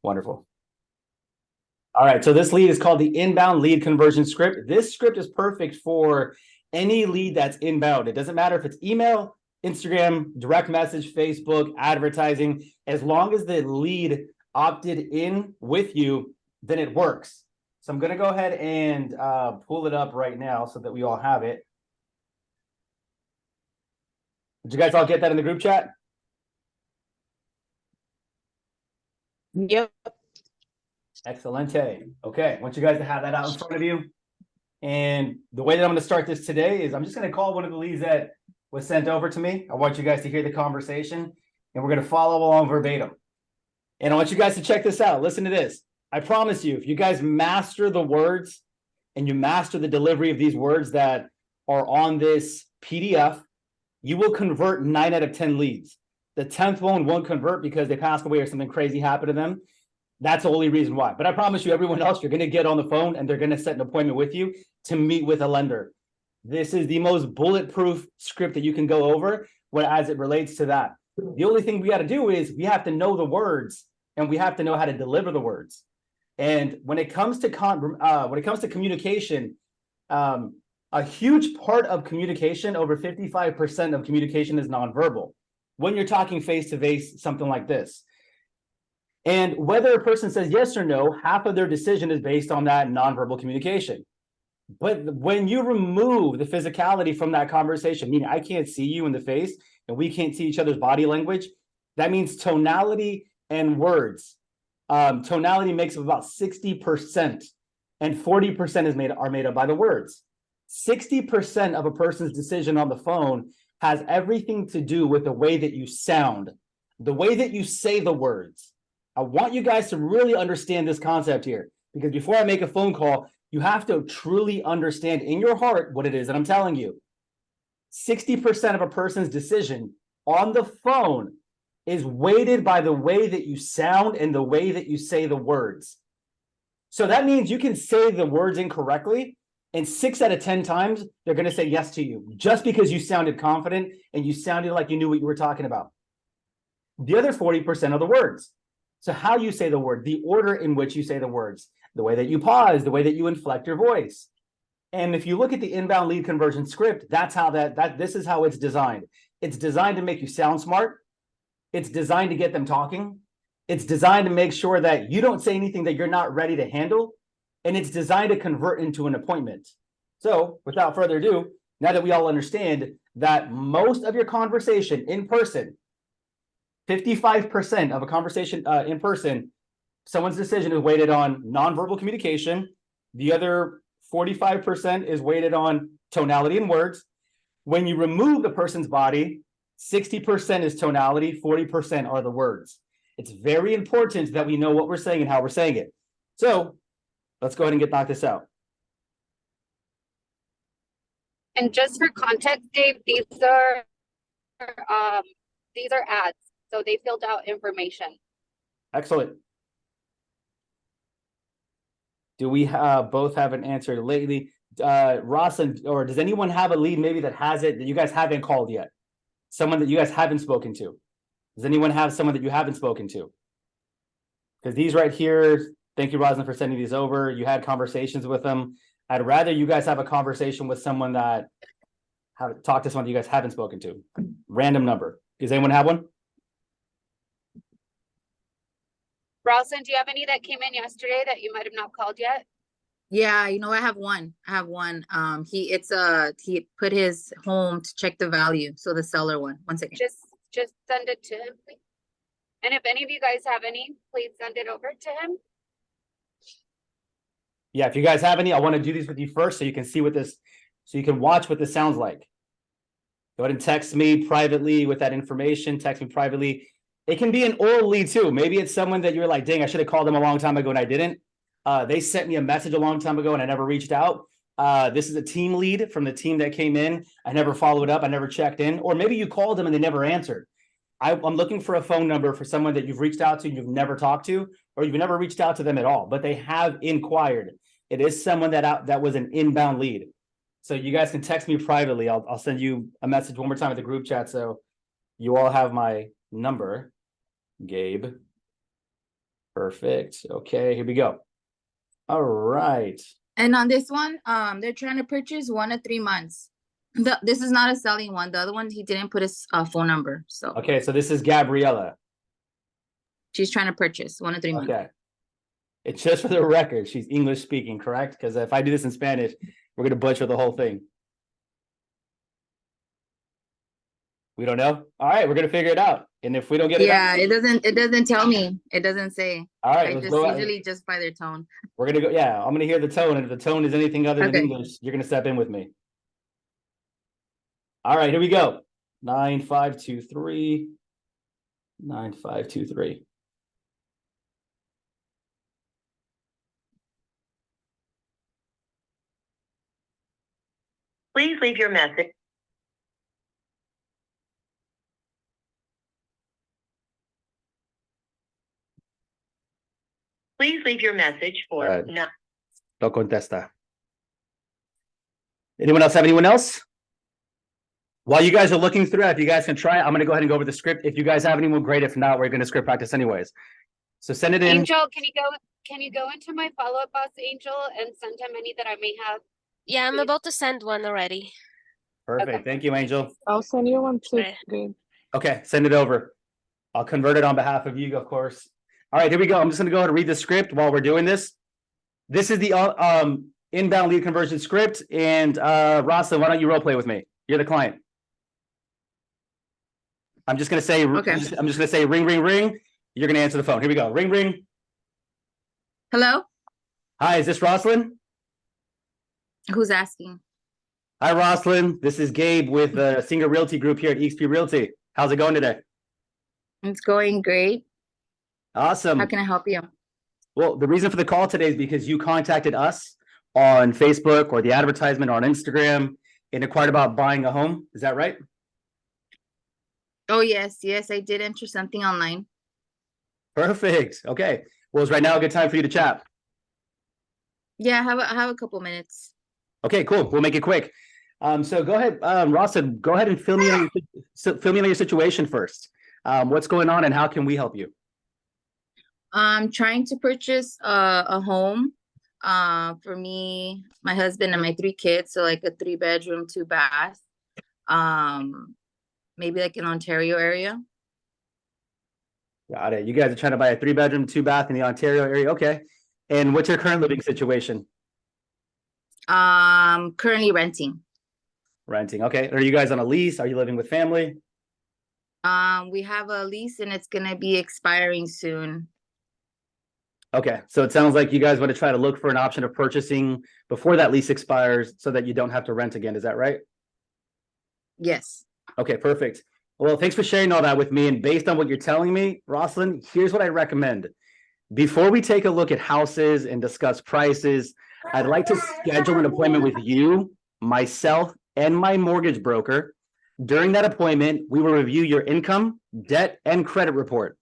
Wonderful. All right, so this lead is called the inbound lead conversion script. This script is perfect for any lead that's inbound. It doesn't matter if it's email, Instagram, direct message, Facebook, advertising. As long as the lead opted in with you, then it works. So I'm going to go ahead and pull it up right now so that we all have it. Did you guys all get that in the group chat? Yep. Excelente. Okay, I want you guys to have that out in front of you. And the way that I'm going to start this today is I'm just going to call one of the leads that was sent over to me. I want you guys to hear the conversation, and we're going to follow along verbatim. And I want you guys to check this out. Listen to this. I promise you, if you guys master the words and you master the delivery of these words that are on this PDF, you will convert 9 out of 10 leads. The 10th one won't convert because they passed away or something crazy happened to them. That's the only reason why. But I promise you, everyone else, you're going to get on the phone and they're going to set an appointment with you to meet with a lender. This is the most bulletproof script that you can go over as it relates to that. The only thing we got to do is we have to know the words and we have to know how to deliver the words. And when it comes to communication, a huge part of communication, over 55% of communication is nonverbal. When you're talking face-to-face, something like this. And whether a person says yes or no, half of their decision is based on that nonverbal communication. But when you remove the physicality from that conversation, meaning I can't see you in the face and we can't see each other's body language, that means tonality and words. Tonality makes up about 60%, and 40% are made up by the words. 60% of a person's decision on the phone has everything to do with the way that you sound, the way that you say the words. I want you guys to really understand this concept here, because before I make a phone call, you have to truly understand in your heart what it is that I'm telling you. 60% of a person's decision on the phone is weighted by the way that you sound and the way that you say the words. So that means you can say the words incorrectly, and 6 out of 10 times, they're going to say yes to you just because you sounded confident and you sounded like you knew what you were talking about. The other 40% are the words. So how you say the word, the order in which you say the words, the way that you pause, the way that you inflect your voice. And if you look at the inbound lead conversion script, that's how this is how it's designed. It's designed to make you sound smart. It's designed to get them talking. It's designed to make sure that you don't say anything that you're not ready to handle. And it's designed to convert into an appointment. So without further ado, now that we all understand that most of your conversation in person, 55% of a conversation in person, someone's decision is weighted on nonverbal communication. The other 45% is weighted on tonality and words. When you remove the person's body, 60% is tonality, 40% are the words. It's very important that we know what we're saying and how we're saying it. So let's go ahead and knock this out. And just for context, Dave, these are ads. So they filled out information. Excellent. Do we both have an answer lately? Ross, or does anyone have a lead maybe that has it that you guys haven't called yet? Someone that you guys haven't spoken to? Does anyone have someone that you haven't spoken to? Because these right here, thank you, Roslyn, for sending these over. You had conversations with them. I'd rather you guys have a conversation with someone that talk to someone that you guys haven't spoken to. Random number. Does anyone have one? Ralston, do you have any that came in yesterday that you might have not called yet? Yeah, I have one. He put his home to check the value. So the seller one. One second. Just send it to him, please. And if any of you guys have any, please send it over to him. Yeah, if you guys have any, I want to do these with you first so you can see what this, so you can watch what this sounds like. Go ahead and text me privately with that information. Text me privately. It can be an oral lead too. Maybe it's someone that you're like, dang, I should have called them a long time ago and I didn't. They sent me a message a long time ago and I never reached out. This is a team lead from the team that came in. I never followed up. I never checked in. Or maybe you called them and they never answered. I'm looking for a phone number for someone that you've reached out to, you've never talked to, or you've never reached out to them at all, but they have inquired. It is someone that was an inbound lead. So you guys can text me privately. I'll send you a message one more time at the group chat so you all have my number. Gabe Perfect. Okay, here we go. All right. And on this one, they're trying to purchase 1 to 3 months. This is not a selling one. The other one, he didn't put his phone number, so Okay, so this is Gabriella. she's trying to purchase 1 to 3 months. Okay. It's just for the record, she's English speaking, correct? Because if I do this in Spanish, we're gonna butcher the whole thing. We don't know? All right, we're gonna figure it out. And if we don't get it Yeah, out, it doesn't tell me. It doesn't say. all right, I let's just go. usually just by their tone. We're gonna go, yeah, I'm gonna hear the tone, and if the tone is anything other than Okay. English, you're gonna step in with me. All right, here we go. 9523. 9523. Please leave your message. Please leave your message for No contesta. Anyone else have anyone else? While you guys are looking through it, if you guys can try it, I'm gonna go ahead and go over the script. If you guys have anyone, great. If not, we're gonna script practice anyways. So send it in. Angel, can you go into my follow-up box, Angel, and send him any that I may have? Yeah, I'm Please. about to send one already. Perfect. Okay. Thank you, Angel. I'll send you one too, Okay. Gabe. Okay, send it over. I'll convert it on behalf of you, of course. All right, here we go. I'm just gonna go ahead and read the script while we're doing this. This is the inbound lead conversion script. And Rosalind, why don't you role play with me? You're the client. I'm just gonna say, Okay. I'm just gonna say ring, ring, ring. You're gonna answer the phone. Here we go. Ring, ring. Hello? Hi, is this Rosalind? Who's asking? Hi, Rosalind. This is Gabe with the Singer Realty Group here at EXP Realty. How's it going today? It's going great. Awesome. How can I help you? Well, the reason for the call today is because you contacted us on Facebook or the advertisement or on Instagram and inquired about buying a home. Is that right? Oh, yes, I did enter something online. Perfect. Okay. Well, is right now a good time for you to chat? Yeah, I have a couple minutes. Okay, cool. We'll make it quick. So go ahead, Rosalind, go ahead and fill me in on your situation first. What's going on and how can we help you? I'm trying to purchase a home for me, my husband, and my 3 kids. So like a 3-bedroom, 2-bath. Maybe like in Ontario area. Got it. You guys are trying to buy a 3-bedroom, 2-bath in the Ontario area. Okay. And what's your current living situation? Currently renting. Renting. Okay. Are you guys on a lease? Are you living with family? We have a lease and it's gonna be expiring soon. Okay. So it sounds like you guys want to try to look for an option of purchasing before that lease expires so that you don't have to rent again. Is that right? Yes. Okay, perfect. Well, thanks for sharing all that with me. And based on what you're telling me, Rosalind, here's what I recommend. Before we take a look at houses and discuss prices, I'd like to schedule an appointment with you, myself, and my mortgage broker. During that appointment, we will review your income, debt, and credit report.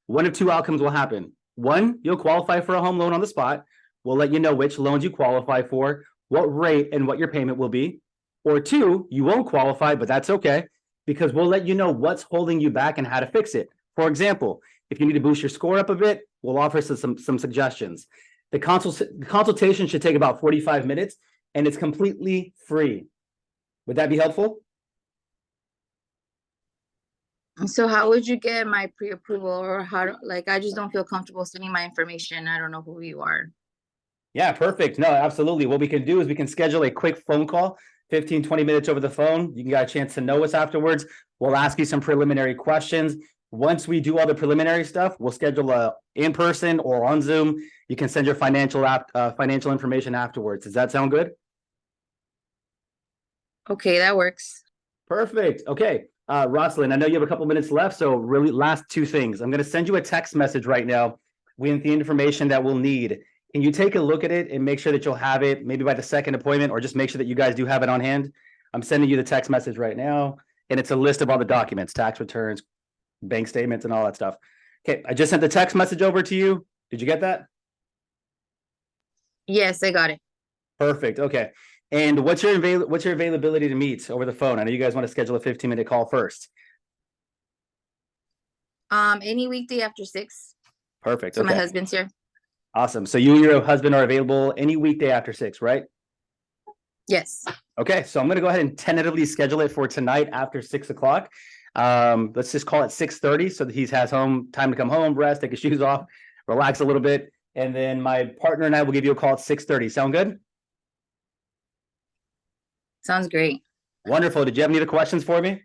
One of 2 outcomes will happen. 1, you'll qualify for a home loan on the spot. We'll let you know which loans you qualify for, what rate, and what your payment will be. Or 2, you won't qualify, but that's okay, because we'll let you know what's holding you back and how to fix it. For example, if you need to boost your score up a bit, we'll offer some suggestions. The consultation should take about 45 minutes, and it's completely free. Would that be helpful? So how would you get my pre-approval, or like, I just don't feel comfortable sending my information. I don't know who you are. Yeah, perfect. No, absolutely. What we can do is we can schedule a quick phone call, 15, 20 minutes over the phone. You can get a chance to know us afterwards. We'll ask you some preliminary questions. Once we do all the preliminary stuff, we'll schedule a in-person or on Zoom. You can send your financial information afterwards. Does that sound good? Okay, that works. Perfect. Okay. Rosalind, I know you have a couple minutes left, so really last 2 things. I'm going to send you a text message right now with the information that we'll need. Can you take a look at it and make sure that you'll have it maybe by the second appointment, or just make sure that you guys do have it on hand? I'm sending you the text message right now, and it's a list of all the documents, tax returns, bank statements, and all that stuff. Okay, I just sent the text message over to you. Did you get that? Yes, I got it. Perfect. Okay. And what's your availability to meet over the phone? I know you guys want to schedule a 15-minute call first. Any weekday after 6. Perfect. So my Okay. husband's here. Awesome. So you and your husband are available any weekday after 6, right? Yes. Okay. So I'm going to go ahead and tentatively schedule it for tonight after 6 o'clock. Let's just call it 6:30 so that he has time to come home, rest, take his shoes off, relax a little bit. And then my partner and I will give you a call at 6:30. Sound good? Sounds great. Wonderful. Did you have any other questions for me?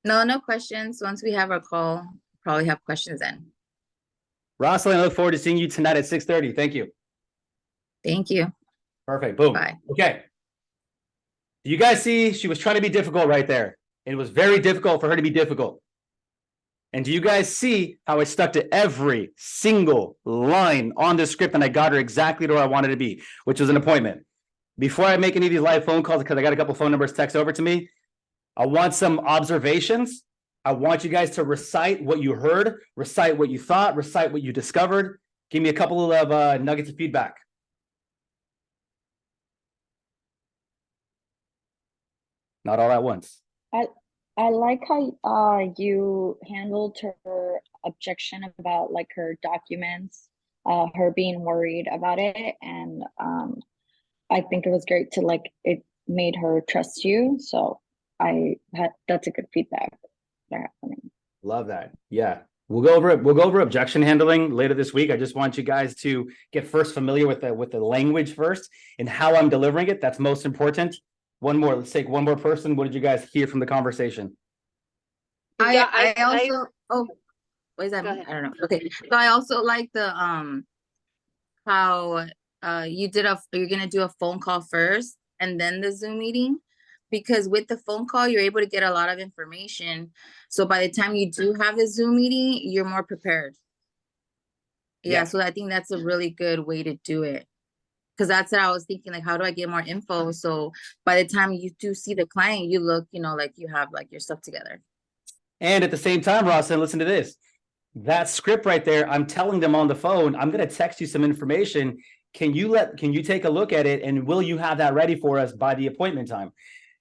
No questions. Once we have our call, probably have questions then. Rosalind, I look forward to seeing you tonight at 6:30. Thank you. Thank you. Perfect. Boom. Bye. Okay. Do you guys see she was trying to be difficult right there? It was very difficult for her to be difficult. And do you guys see how I stuck to every single line on the script and I got her exactly to where I wanted to be, which was an appointment. Before I make any of these live phone calls, because I got a couple phone numbers text over to me, I want some observations. I want you guys to recite what you heard, recite what you thought, recite what you discovered. Give me a couple of nuggets of feedback. Not all at once. I like how you handled her objection about like her documents, her being worried about it, and I think it was great to like it made her trust you. So that's a good feedback there for me. Love that. Yeah. We'll go over objection handling later this week. I just want you guys to get first familiar with the language first and how I'm delivering it. That's most important. Let's take one more person. What did you guys hear from the conversation? I also what is that? Go ahead. I don't know. Okay. So I also like the how you're gonna do a phone call first and then the Zoom meeting, because with the phone call you're able to get a lot of information. So by the time you do have the Zoom meeting, you're more prepared. Yeah. So I think that's a really good way to do it. Because that's what I was thinking, like, how do I get more info? So by the time you do see the client, you look, like you have like your stuff together. And at the same time, Rosalind, listen to this. That script right there, I'm telling them on the phone, I'm going to text you some information. Can you take a look at it? And will you have that ready for us by the appointment time?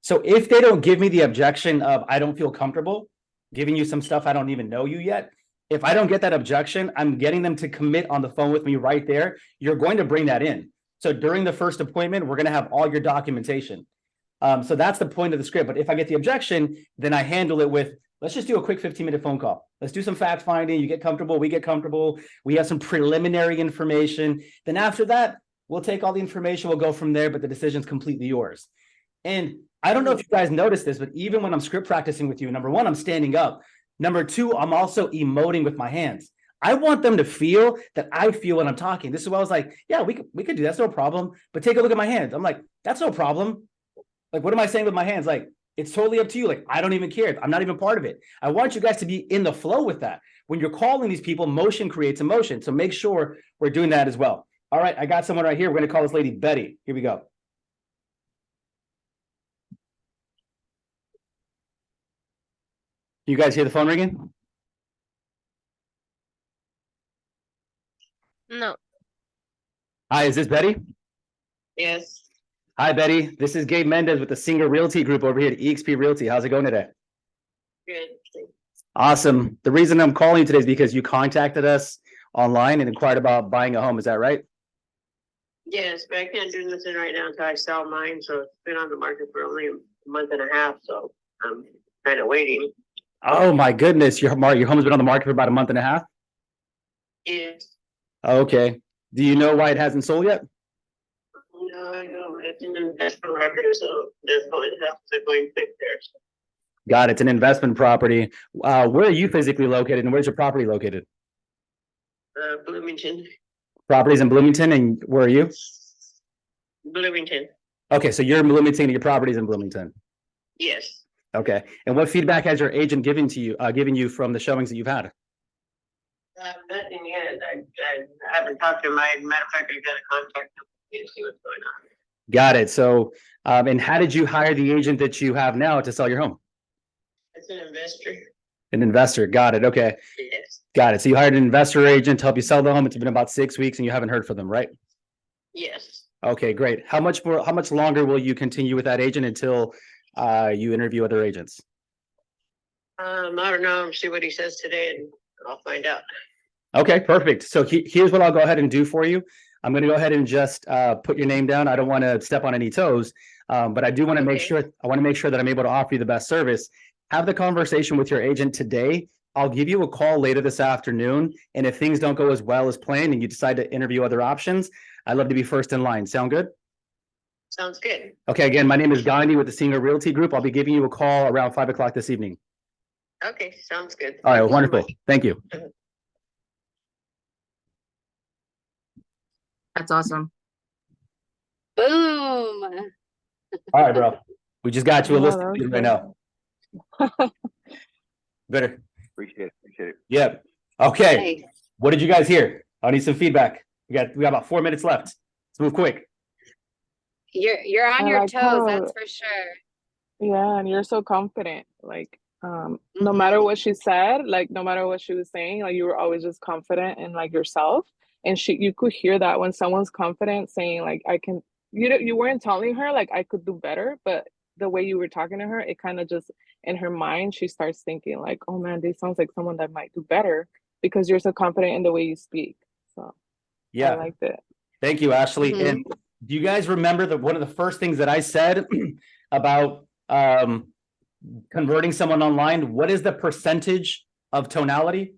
So if they don't give me the objection of, I don't feel comfortable giving you some stuff, I don't even know you yet. If I don't get that objection, I'm getting them to commit on the phone with me right there. You're going to bring that in. So during the first appointment, we're going to have all your documentation. So that's the point of the script. But if I get the objection, then I handle it with, let's just do a quick 15-minute phone call. Let's do some fact finding. You get comfortable. We get comfortable. We have some preliminary information. Then after that, we'll take all the information. We'll go from there, but the decision's completely yours. And I don't know if you guys noticed this, but even when I'm script practicing with you, number one, I'm standing up. Number two, I'm also emoting with my hands. I want them to feel that I feel when I'm talking. This is why I was like, yeah, we could do that. That's no problem. But take a look at my hands. I'm like, that's no problem. Like, what am I saying with my hands? Like, it's totally up to you. Like, I don't even care. I'm not even part of it. I want you guys to be in the flow with that. When you're calling these people, motion creates emotion. So make sure we're doing that as well. All right, I got someone right here. We're going to call this lady Betty. Here we go. You guys hear the phone ringing? No. Hi, is this Betty? Yes. Hi, Betty. This is Gabe Mendez with the Singer Realty Group over here at eXp Realty. How's it going today? Good. Awesome. The reason I'm calling you today is because you contacted us online and inquired about buying a home. Is that right? Yes, but I can't do nothing right now until I sell mine. So it's been on the market for only a month and a half. So I'm kind of waiting. Oh my goodness. Your home's been on the market for about a month and a half? Yes. Okay. Do you know why it hasn't sold yet? No, I know. It's an investment property, so there's going to have to go and fix there. Got it. It's an investment property. Where are you physically located and where's your property located? Bloomington. Properties in Bloomington, and where are you? Bloomington. Okay, so you're in Bloomington and your property's in Bloomington. Yes. Okay. And what feedback has your agent given you from the showings that you've had? Nothing yet. I haven't talked to my matter of fact, I got to contact them to see what's going on. Got it. So, and how did you hire the agent that you have now to sell your home? It's an investor. An investor. Got it. Okay. Yes. Got it. So you hired an investor agent to help you sell the home. It's been about 6 weeks and you haven't heard from them, right? Yes. Okay, great. How much longer will you continue with that agent until you interview other agents? I don't know. See what he says today and I'll find out. Okay, perfect. So here's what I'll go ahead and do for you. I'm going to go ahead and just put your name down. I don't want to step on any toes, but I do want to make Okay. sure, I want to make sure that I'm able to offer you the best service. Have the conversation with your agent today. I'll give you a call later this afternoon. And if things don't go as well as planned and you decide to interview other options, I'd love to be first in line. Sound good? Sounds good. Okay, again, my name is Gandhi with the Senior Realty Group. I'll be giving you a call around 5 o'clock this evening. Okay, sounds good. All right, Thank you so wonderful. much. Thank you. That's awesome. Boom. All right, bro. We just got you a Yeah, list that was right good. now. Better. Appreciate it. Yeah. Okay. Nice. What did you guys hear? I need some feedback. We got about 4 minutes left. Let's move quick. You're on I your like toes, how- that's for sure. Yeah, and you're so confident. Like, no Mhm. matter what she said, like no matter what she was saying, like you were always just confident in like yourself. And you could hear that when someone's confident saying like I can, you weren't telling her like I could do better, but the way you were talking to her, it kind of just in her mind, she starts thinking like, oh man, this sounds like someone that might do better because you're so confident in the way you speak. So I Yeah. liked it. Thank you, Ashley. Mhm. And do you guys remember that one of the first things that I said about converting someone online? What is the percentage of tonality?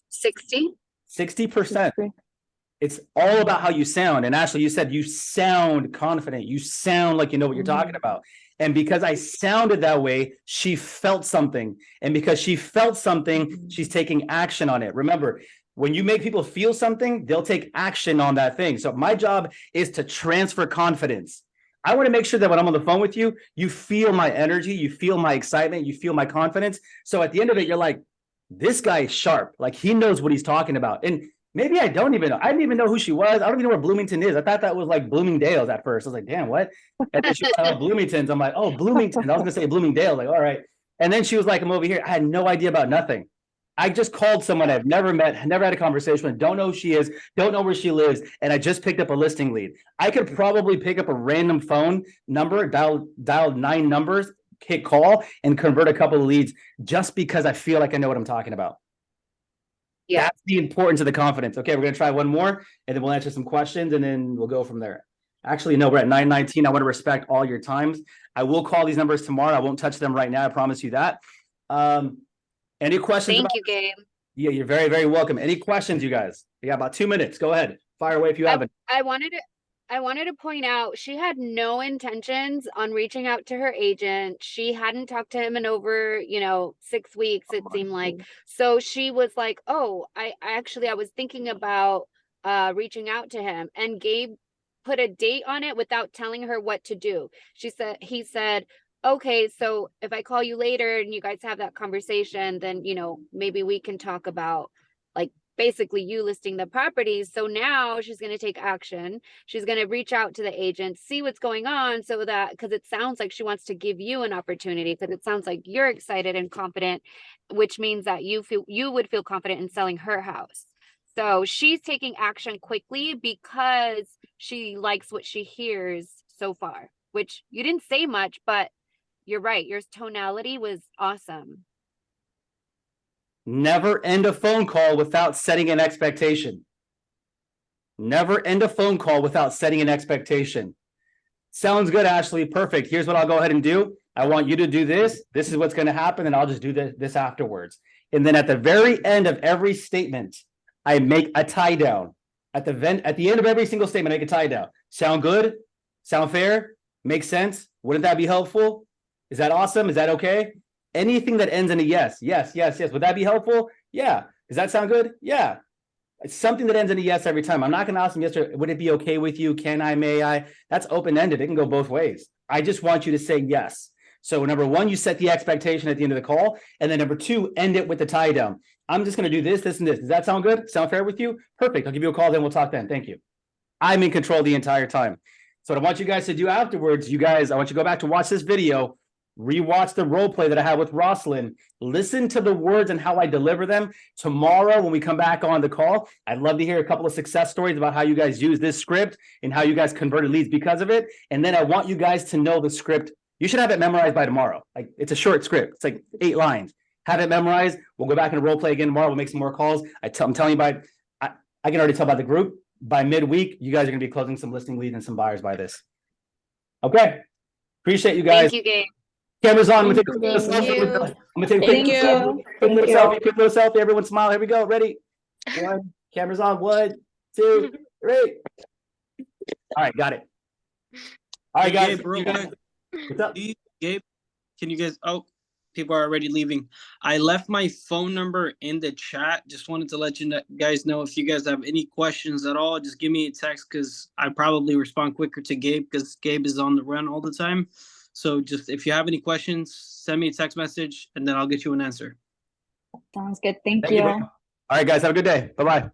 60. 60%. See? It's all about how you sound. And Ashley, you said you sound confident. You sound like you know what you're talking about. And because I sounded that way, she felt something. And because she felt something, she's taking action on it. Remember, when you make people feel something, they'll take action on that thing. So my job is to transfer confidence. I want to make sure that when I'm on the phone with you, you feel my energy, you feel my excitement, you feel my confidence. So at the end of it, you're like, this guy is sharp. Like he knows what he's talking about. And maybe I don't even know. I didn't even know who she was. I don't even know where Bloomington is. I thought that was like Bloomingdale's at first. I was like, damn, what? And then she was like, oh, Bloomington's. I'm like, oh, Bloomington. I was gonna say Bloomingdale. Like, all right. And then she was like, I'm over here. I had no idea about nothing. I just called someone I've never met, never had a conversation with, don't know who she is, don't know where she lives, and I just picked up a listing lead. I could probably pick up a random phone number, dial 9 numbers, hit call, and convert a couple of leads just because I feel like I know what I'm talking about. Yeah. That's the importance of the confidence. Okay, we're gonna try one more, and then we'll answer some questions, and then we'll go from there. Actually, no, we're at 9:19. I want to respect all your times. I will call these numbers tomorrow. I won't touch them right now. I promise you that. Any questions? Thank you, Gabe. Yeah, you're very, very welcome. Any questions, you guys? You got about 2 minutes. Go ahead. Fire away if you have it. I wanted to point out she had no intentions on reaching out to her agent. She hadn't talked to him in over, 6 weeks, it seemed like. So she was like, oh, I was thinking about reaching out to him, and Gabe put a date on it without telling her what to do. He said, okay, so if I call you later and you guys have that conversation, then, maybe we can talk about like basically you listing the properties. So now she's going to take action. She's going to reach out to the agent, see what's going on, so that, because it sounds like she wants to give you an opportunity, because it sounds like you're excited and confident, which means that you would feel confident in selling her house. So she's taking action quickly because she likes what she hears so far, which you didn't say much, but you're right. Your tonality was awesome. Never end a phone call without setting an expectation. Never end a phone call without setting an expectation. Sounds good, Ashley. Perfect. Here's what I'll go ahead and do. I want you to do this. This is what's going to happen, and I'll just do this afterwards. And then at the very end of every statement, I make a tie down. At the end of every single statement, I make a tie down. Sound good? Sound fair? Make sense? Wouldn't that be helpful? Is that awesome? Is that okay? Anything that ends in a yes, yes, yes, yes. Would that be helpful? Yeah. Does that sound good? Yeah. It's something that ends in a yes every time. I'm not going to ask them yesterday, would it be okay with you? Can I, may I? That's open-ended. It can go both ways. I just want you to say yes. So number one, you set the expectation at the end of the call. And then number two, end it with the tie down. I'm just going to do this, this, and this. Does that sound good? Sound fair with you? Perfect. I'll give you a call, then we'll talk then. Thank you. I'm in control the entire time. So what I want you guys to do afterwards, I want you to go back to watch this video, rewatch the role play that I had with Rosalind, listen to the words and how I deliver them. Tomorrow, when we come back on the call, I'd love to hear a couple of success stories about how you guys use this script and how you guys converted leads because of it. And then I want you guys to know the script. You should have it memorized by tomorrow. Like, it's a short script. It's like 8 lines. have it memorized. We'll go back and role play again tomorrow. We'll make some more calls. I'm telling you I can already tell by the group, by midweek, you guys are gonna be closing some listing leads and some buyers by this. Okay. Appreciate you guys. Thank you, Gabe. Cameras on. I'm Thank gonna take a Thank selfie. you. I'm gonna take a Thank quick you. selfie. Quick Thank little you. selfie. Quick little selfie. Everyone smile. Here we go. Ready? 1. Cameras on. 1, 2, 3. All right, got it. All right, Hey, guys. Gabe, real You guys- quick. What's up? Gabe, can you guys? Oh, people are already leaving. I left my phone number in the chat. Just wanted to let you guys know if you guys have any questions at all, just give me a text because I probably respond quicker to Gabe because Gabe is on the run all the time. So just if you have any questions, send me a text message and then I'll get you an answer. Sounds good. Thank Thank you, you. bro. All right, guys. Have a good day. Bye-bye.